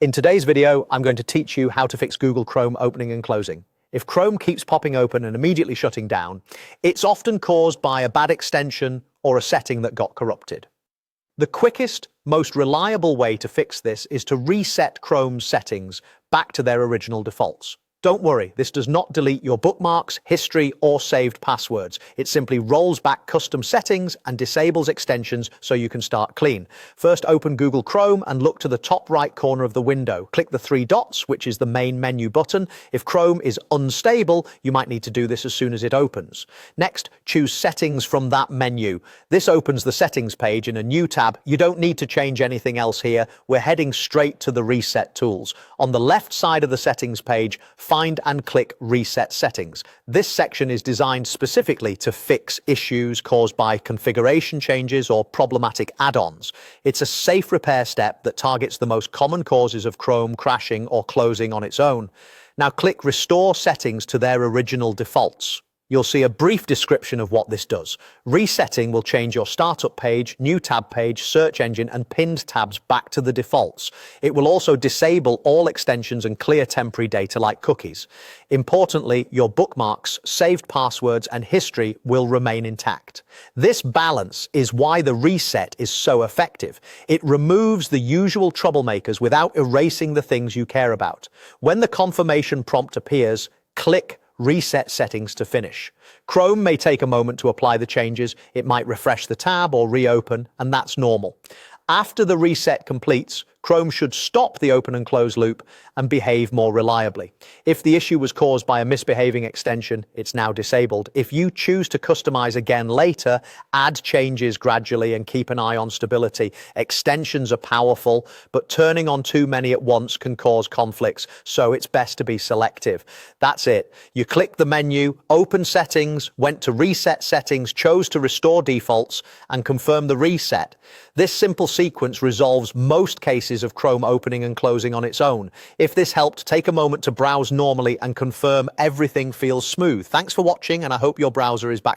In today's video, I'm going to teach you how to fix Google Chrome opening and closing. If Chrome keeps popping open and immediately shutting down, it's often caused by a bad extension or a setting that got corrupted. The quickest, most reliable way to fix this is to reset Chrome's settings back to their original defaults. Don't worry, this does not delete your bookmarks, history, or saved passwords. It simply rolls back custom settings and disables extensions so you can start clean. First, open Google Chrome and look to the top right corner of the window. Click the three dots, which is the main menu button. If Chrome is unstable, you might need to do this as soon as it opens. Next, choose Settings from that menu. This opens the Settings page in a new tab. You don't need to change anything else here. We're heading straight to the Reset tools. On the left side of the Settings page, find and click Reset Settings. This section is designed specifically to fix issues caused by configuration changes or problematic add-ons. It's a safe repair step that targets the most common causes of Chrome crashing or closing on its own. Now click Restore Settings to their original defaults. You'll see a brief description of what this does. Resetting will change your startup page, new tab page, search engine, and pinned tabs back to the defaults. It will also disable all extensions and clear temporary data like cookies. Importantly, your bookmarks, saved passwords, and history will remain intact. This balance is why the reset is so effective. It removes the usual troublemakers without erasing the things you care about. When the confirmation prompt appears, click Reset Settings to finish. Chrome may take a moment to apply the changes. It might refresh the tab or reopen, and that's normal. After the reset completes, Chrome should stop the open and close loop and behave more reliably. If the issue was caused by a misbehaving extension, it's now disabled. If you choose to customize again later, add changes gradually and keep an eye on stability. Extensions are powerful, but turning on too many at once can cause conflicts, so it's best to be selective. That's it. You click the menu, open settings, went to reset settings, chose to restore defaults, and confirm the reset. This simple sequence resolves most cases of Chrome opening and closing on its own. If this helped, take a moment to browse normally and confirm everything feels smooth. Thanks for watching, and I hope your browser is back.